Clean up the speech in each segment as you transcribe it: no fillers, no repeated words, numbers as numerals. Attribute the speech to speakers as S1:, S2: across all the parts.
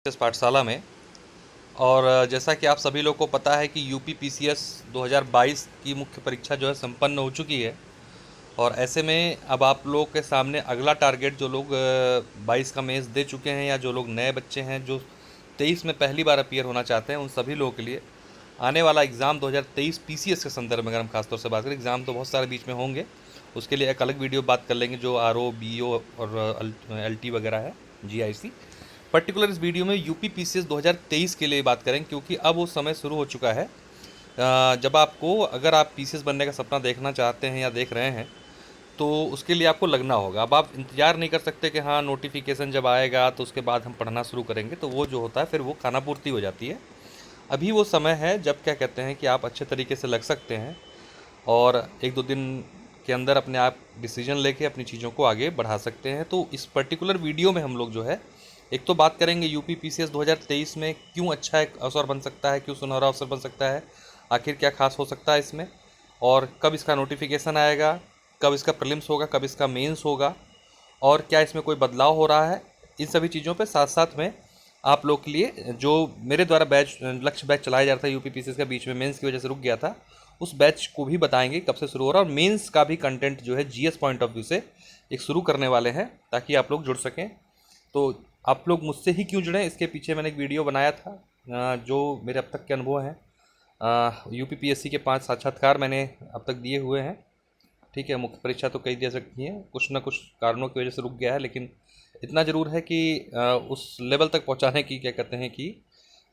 S1: इस पाठशाला में। और जैसा कि आप सभी लोग को पता है कि यूपी पीसीएस 2022 की मुख्य परीक्षा जो है संपन्न हो चुकी है। और ऐसे में अब आप लोगों के सामने अगला टारगेट, जो लोग 22 का मेंस दे चुके हैं या जो लोग नए बच्चे हैं जो 23 में पहली बार अपीयर होना चाहते हैं, उन सभी लोगों के लिए आने वाला एग्ज़ाम 2023 पीसीएस के संदर्भ में अगर हम खासतौर से बात करें, एग्ज़ाम तो बहुत सारे बीच में होंगे, उसके लिए एक अलग वीडियो बात कर लेंगे जो आरओ बीओ और एलटी वगैरह है, जीआईसी। पर्टिकुलर इस वीडियो में यूपी पीसीएस 2023 के लिए बात करें, क्योंकि अब वो समय शुरू हो चुका है जब आपको, अगर आप पीसीएस बनने का सपना देखना चाहते हैं या देख रहे हैं, तो उसके लिए आपको लगना होगा। अब आप इंतज़ार नहीं कर सकते कि हाँ नोटिफिकेशन जब आएगा तो उसके बाद हम पढ़ना शुरू करेंगे, तो वो जो होता है फिर वो खाना पूर्ति हो जाती है। अभी वो समय है जब क्या कहते हैं कि आप अच्छे तरीके से लग सकते हैं और एक दो दिन के अंदर अपने आप डिसीजन लेके अपनी चीज़ों को आगे बढ़ा सकते हैं। तो इस पर्टिकुलर वीडियो में हम लोग जो है, एक तो बात करेंगे यूपी पीसीएस 2023 में क्यों अच्छा एक अवसर बन सकता है, क्यों सुनहरा अवसर बन सकता है, आखिर क्या खास हो सकता है इसमें, और कब इसका नोटिफिकेशन आएगा, कब इसका प्रीलिम्स होगा, कब इसका मेंस होगा, और क्या इसमें कोई बदलाव हो रहा है। इन सभी चीज़ों पे साथ साथ में आप लोग के लिए जो मेरे द्वारा लक्ष्य बैच चलाया जा रहा था यूपी पीसीएस का, बीच में मेंस की वजह से रुक गया था, उस बैच को भी बताएंगे कब से शुरू हो रहा है। और मेंस का भी कंटेंट जो है जीएस पॉइंट ऑफ व्यू से एक शुरू करने वाले हैं, ताकि आप लोग जुड़ सकें। तो आप लोग मुझसे ही क्यों जुड़ें, इसके पीछे मैंने एक वीडियो बनाया था जो मेरे अब तक के अनुभव हैं। यूपी पीएससी के 5 साक्षात्कार मैंने अब तक दिए हुए हैं। ठीक है, मुख्य परीक्षा तो कई दे सकती हैं, कुछ ना कुछ कारणों की वजह से रुक गया है, लेकिन इतना ज़रूर है कि उस लेवल तक पहुंचाने की क्या कहते हैं कि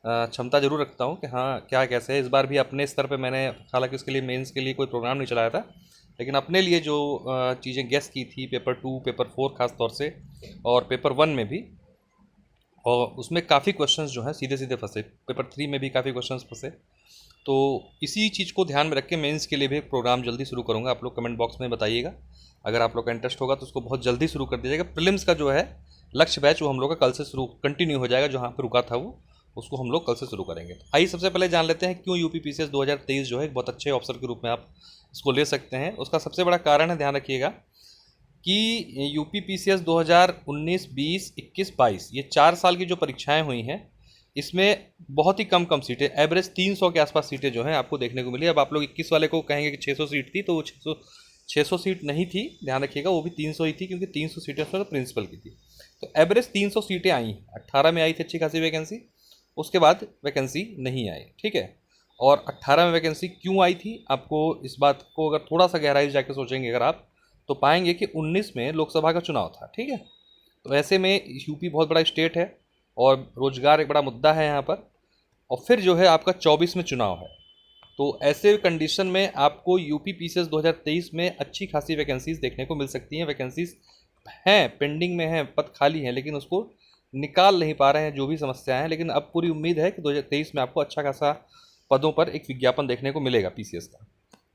S1: क्षमता ज़रूर रखता हूं कि हाँ क्या कैसे है। इस बार भी अपने स्तर पे मैंने, हालांकि उसके लिए मेंस के लिए कोई प्रोग्राम नहीं चलाया था, लेकिन अपने लिए जो चीज़ें गेस की थी पेपर 2 पेपर 4 खास तौर से, और पेपर 1 में भी, और उसमें काफ़ी क्वेश्चंस जो हैं सीधे सीधे फंसे, पेपर 3 में भी काफ़ी क्वेश्चंस फंसे। तो इसी चीज़ को ध्यान में रख के मेंस के लिए भी एक प्रोग्राम जल्दी शुरू करूँगा। आप लोग कमेंट बॉक्स में बताइएगा, अगर आप लोग का इंटरेस्ट होगा तो उसको बहुत जल्दी शुरू कर दीजिएगा। प्रीलिम्स का जो है लक्ष्य बैच, वो हम लोग का कल से शुरू कंटिन्यू हो जाएगा, जहाँ पर रुका था वो उसको हम लोग कल से शुरू करेंगे। तो आइए सबसे पहले जान लेते हैं क्यों यूपी पीसीएस 2023 जो है एक बहुत अच्छे अवसर के रूप में आप इसको ले सकते हैं। उसका सबसे बड़ा कारण है, ध्यान रखिएगा, कि यूपी पीसीएस 2019, 20, 21, 22 ये 4 साल की जो परीक्षाएं हुई हैं, इसमें बहुत ही कम सीटें, एवरेज 300 के आसपास सीटें जो हैं आपको देखने को मिली। अब आप लोग 21 वाले को कहेंगे कि 600 सीट थी, तो वो 600 सीट नहीं थी, ध्यान रखिएगा, वो भी 300 ही थी, क्योंकि 300 सीटें उसमें तो प्रिंसिपल की थी। तो एवरेज 300 सीटें आई हैं। 18 में आई थी अच्छी खासी वैकेंसी, उसके बाद वैकेंसी नहीं आई। ठीक है, और 18 में वैकेंसी क्यों आई थी, आपको इस बात को अगर थोड़ा सा गहराई से जाकर सोचेंगे अगर आप, तो पाएंगे कि 19 में लोकसभा का चुनाव था। ठीक है, तो ऐसे में यूपी बहुत बड़ा स्टेट है और रोजगार एक बड़ा मुद्दा है यहाँ पर, और फिर जो है आपका 24 में चुनाव है। तो ऐसे कंडीशन में आपको यूपी पीसीएस 2023 में अच्छी खासी वैकेंसीज देखने को मिल सकती हैं। वैकेंसीज हैं, पेंडिंग में हैं, पद खाली हैं, लेकिन उसको निकाल नहीं पा रहे हैं, जो भी समस्याएं हैं। लेकिन अब पूरी उम्मीद है कि 2023 में आपको अच्छा खासा पदों पर एक विज्ञापन देखने को मिलेगा पीसीएस का।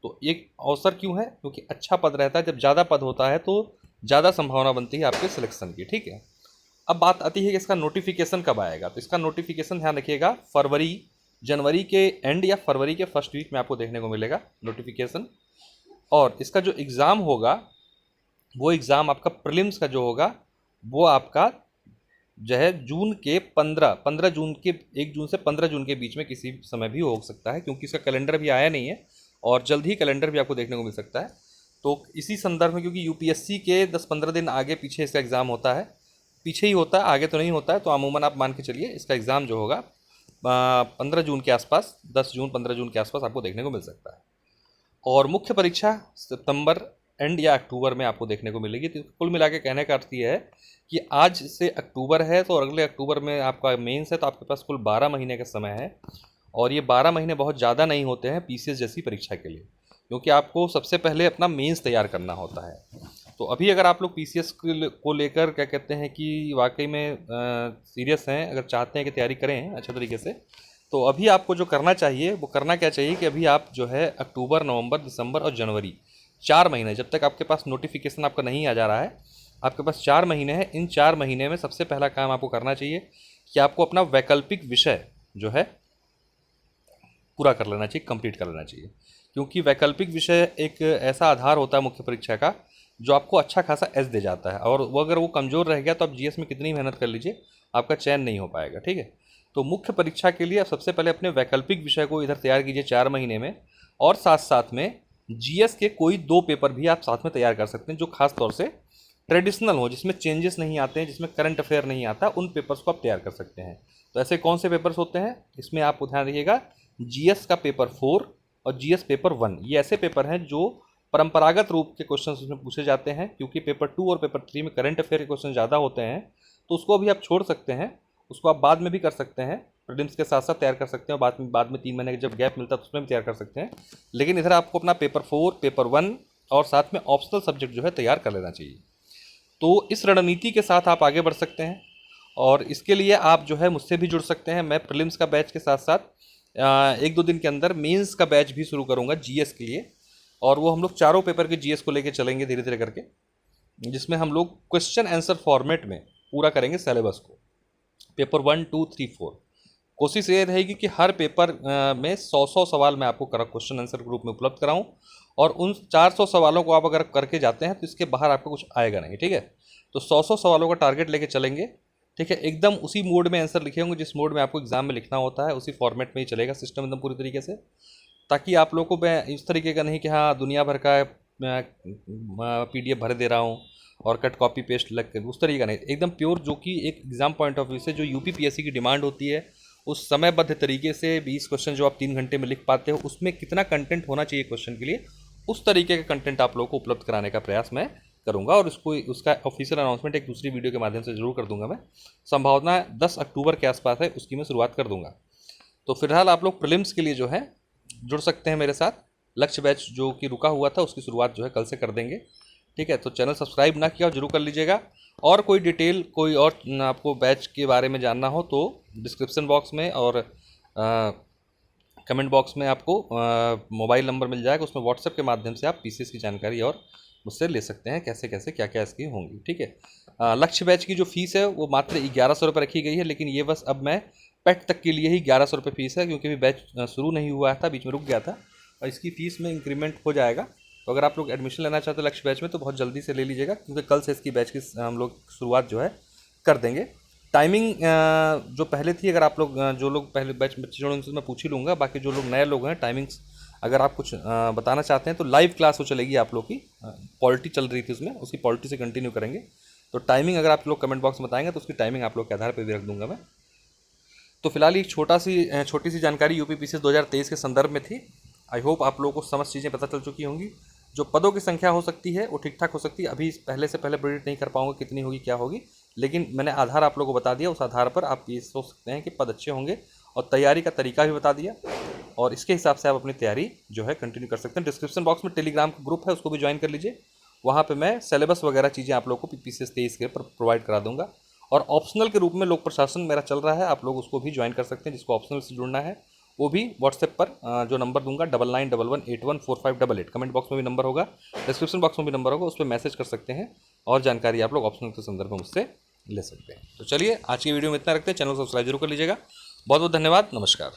S1: तो एक अवसर क्यों है, क्योंकि अच्छा पद रहता है, जब ज़्यादा पद होता है तो ज़्यादा संभावना बनती है आपके सिलेक्शन की। ठीक है, अब बात आती है कि इसका नोटिफिकेशन कब आएगा। तो इसका नोटिफिकेशन ध्यान रखिएगा, जनवरी के एंड या फरवरी के फर्स्ट वीक में आपको देखने को मिलेगा नोटिफिकेशन। और इसका जो एग्ज़ाम होगा, वो एग्ज़ाम आपका प्रीलिम्स का जो होगा, वो आपका जो है जून के 15 जून के 1 जून से 15 जून के बीच में किसी समय भी हो सकता है, क्योंकि इसका कैलेंडर भी आया नहीं है, और जल्द ही कैलेंडर भी आपको देखने को मिल सकता है। तो इसी संदर्भ में, क्योंकि यूपीएससी के 10-15 दिन आगे पीछे इसका एग्ज़ाम होता है, पीछे ही होता है, आगे तो नहीं होता है, तो अमूमन आप मान के चलिए इसका एग्ज़ाम जो होगा 15 जून के आसपास, 10 जून 15 जून के आसपास आपको देखने को मिल सकता है। और मुख्य परीक्षा सितंबर एंड या अक्टूबर में आपको देखने को मिलेगी। तो कुल मिला के कहने का अर्थ ये है कि आज से अक्टूबर है, तो अगले अक्टूबर में आपका मेंस है, तो आपके पास कुल 12 महीने का समय है। और ये 12 महीने बहुत ज़्यादा नहीं होते हैं पीसीएस जैसी परीक्षा के लिए, क्योंकि आपको सबसे पहले अपना मेंस तैयार करना होता है। तो अभी अगर आप लोग पीसीएस को लेकर क्या कहते हैं कि वाकई में सीरियस हैं, अगर चाहते हैं कि तैयारी करें अच्छे तरीके से, तो अभी आपको जो करना चाहिए वो करना क्या चाहिए कि अभी आप जो है अक्टूबर, नवंबर, दिसंबर और जनवरी, 4 महीने, जब तक आपके पास नोटिफिकेशन आपका नहीं आ जा रहा है, आपके पास 4 महीने हैं। इन 4 महीने में सबसे पहला काम आपको करना चाहिए कि आपको अपना वैकल्पिक विषय जो है पूरा कर लेना चाहिए, कंप्लीट कर लेना चाहिए। क्योंकि वैकल्पिक विषय एक ऐसा आधार होता है मुख्य परीक्षा का, जो आपको अच्छा खासा एज दे जाता है, और वो अगर वो कमज़ोर रह गया तो आप जीएस में कितनी मेहनत कर लीजिए, आपका चयन नहीं हो पाएगा। ठीक है, तो मुख्य परीक्षा के लिए आप सबसे पहले अपने वैकल्पिक विषय को इधर तैयार कीजिए 4 महीने में, और साथ साथ में जीएस के कोई 2 पेपर भी आप साथ में तैयार कर सकते हैं जो खास तौर से ट्रेडिशनल हो, जिसमें चेंजेस नहीं आते हैं, जिसमें करंट अफेयर नहीं आता, उन पेपर्स को आप तैयार कर सकते हैं। तो ऐसे कौन से पेपर्स होते हैं इसमें आप ध्यान रखिएगा, जीएस का पेपर 4 और जीएस पेपर 1, ये ऐसे पेपर हैं जो परंपरागत रूप के क्वेश्चन उसमें पूछे जाते हैं, क्योंकि पेपर 2 और पेपर 3 में करंट अफेयर के क्वेश्चन ज़्यादा होते हैं, तो उसको भी आप छोड़ सकते हैं, उसको आप बाद में भी कर सकते हैं, प्रीलिम्स के साथ साथ तैयार कर सकते हैं, और बाद में 3 महीने का जब गैप मिलता है तो उसमें भी तैयार कर सकते हैं। लेकिन इधर आपको अपना पेपर 4, पेपर 1 और साथ में ऑप्शनल सब्जेक्ट जो है तैयार कर लेना चाहिए। तो इस रणनीति के साथ आप आगे बढ़ सकते हैं, और इसके लिए आप जो है मुझसे भी जुड़ सकते हैं। मैं प्रीलिम्स का बैच के साथ साथ 1-2 दिन के अंदर मेंस का बैच भी शुरू करूंगा जीएस के लिए, और वो हम लोग चारों पेपर के जीएस को लेके चलेंगे धीरे धीरे करके, जिसमें हम लोग क्वेश्चन आंसर फॉर्मेट में पूरा करेंगे सिलेबस को, पेपर 1, 2, 3, 4। कोशिश ये रहेगी कि हर पेपर में 100 सवाल मैं आपको क्वेश्चन आंसर के रूप में उपलब्ध कराऊं, और उन 400 सवालों को आप अगर करके जाते हैं तो इसके बाहर आपको कुछ आएगा नहीं। ठीक है, तो 100 सवालों का टारगेट लेके चलेंगे। ठीक है, एकदम उसी मोड में आंसर लिखे होंगे जिस मोड में आपको एग्जाम में लिखना होता है, उसी फॉर्मेट में ही चलेगा सिस्टम एकदम पूरी तरीके से, ताकि आप लोगों को मैं इस तरीके का नहीं कि हाँ दुनिया भर का PDF भर दे रहा हूँ और कट कॉपी पेस्ट लग कर, उस तरीके का नहीं, एकदम प्योर, जो कि एक एग्जाम पॉइंट ऑफ व्यू से जो यूपीपीएससी की डिमांड होती है, उस समयबद्ध तरीके से 20 क्वेश्चन जो आप 3 घंटे में लिख पाते हो, उसमें कितना कंटेंट होना चाहिए क्वेश्चन के लिए, उस तरीके का कंटेंट आप लोगों को उपलब्ध कराने का प्रयास मैं करूंगा। और उसका ऑफिशियल अनाउंसमेंट एक दूसरी वीडियो के माध्यम से जरूर कर दूंगा मैं, संभावना 10 अक्टूबर के आसपास है, उसकी मैं शुरुआत कर दूंगा। तो फिलहाल आप लोग प्रीलिम्स के लिए जो है जुड़ सकते हैं मेरे साथ। लक्ष्य बैच जो कि रुका हुआ था उसकी शुरुआत जो है कल से कर देंगे। ठीक है, तो चैनल सब्सक्राइब ना किया हो जरूर कर लीजिएगा, और कोई डिटेल कोई और आपको बैच के बारे में जानना हो तो डिस्क्रिप्शन बॉक्स में और कमेंट बॉक्स में आपको मोबाइल नंबर मिल जाएगा, उसमें व्हाट्सएप के माध्यम से आप पीसीएस की जानकारी और मुझसे ले सकते हैं, कैसे कैसे क्या क्या इसकी होंगी। ठीक है, लक्ष्य बैच की जो फीस है वो मात्र 1100 रुपये रखी गई है, लेकिन ये बस अब मैं पेट तक के लिए ही 1100 रुपये फीस है, क्योंकि अभी बैच शुरू नहीं हुआ था, बीच में रुक गया था, और इसकी फ़ीस में इंक्रीमेंट हो जाएगा। तो अगर आप लोग एडमिशन लेना चाहते हो लक्ष्य बैच में तो बहुत जल्दी से ले लीजिएगा, क्योंकि कल से इसकी बैच की हम लोग शुरुआत जो है कर देंगे। टाइमिंग जो पहले थी, अगर आप लोग जो लोग पहले बैच बच्चे जोड़े उनसे मैं पूछ ही लूँगा, बाकी जो लोग नए लोग हैं टाइमिंग्स अगर आप कुछ बताना चाहते हैं तो लाइव क्लास वो चलेगी आप लोग की, पॉलिटी चल रही थी उसमें, उसकी पॉलिटी से कंटिन्यू करेंगे। तो टाइमिंग अगर आप लोग कमेंट बॉक्स में बताएंगे तो उसकी टाइमिंग आप लोग के आधार पर भी रख दूंगा मैं। तो फिलहाल एक छोटी सी जानकारी यूपीपीसीएस 2023 के संदर्भ में थी। आई होप आप लोगों को समझ चीज़ें पता चल चुकी होंगी। जो पदों की संख्या हो सकती है वो ठीक ठाक हो सकती है, अभी पहले से पहले प्रेडिक्ट नहीं कर पाऊंगा कितनी होगी क्या होगी, लेकिन मैंने आधार आप लोगों को बता दिया, उस आधार पर आप ये सोच सकते हैं कि पद अच्छे होंगे, और तैयारी का तरीका भी बता दिया, और इसके हिसाब से आप अपनी तैयारी जो है कंटिन्यू कर सकते हैं। डिस्क्रिप्शन बॉक्स में टेलीग्राम का ग्रुप है, उसको भी ज्वाइन कर लीजिए, वहाँ पर मैं सिलेबस वगैरह चीज़ें आप लोग को पीसीएस 23 के प्रोवाइड करा दूंगा। और ऑप्शनल के रूप में लोक प्रशासन मेरा चल रहा है, आप लोग उसको भी ज्वाइन कर सकते हैं, जिसको ऑप्शनल से जुड़ना है वो भी व्हाट्सएप पर जो नंबर दूंगा 9911814588, कमेंट बॉक्स में भी नंबर होगा, डिस्क्रिप्शन बॉक्स में भी नंबर होगा, उस पर मैसेज कर सकते हैं और जानकारी आप लोग ऑप्शनल के संदर्भ में मुझसे ले सकते हैं। तो चलिए आज की वीडियो में इतना रखते हैं, चैनल को सब्सक्राइब जरूर कर लीजिएगा। बहुत बहुत धन्यवाद, नमस्कार।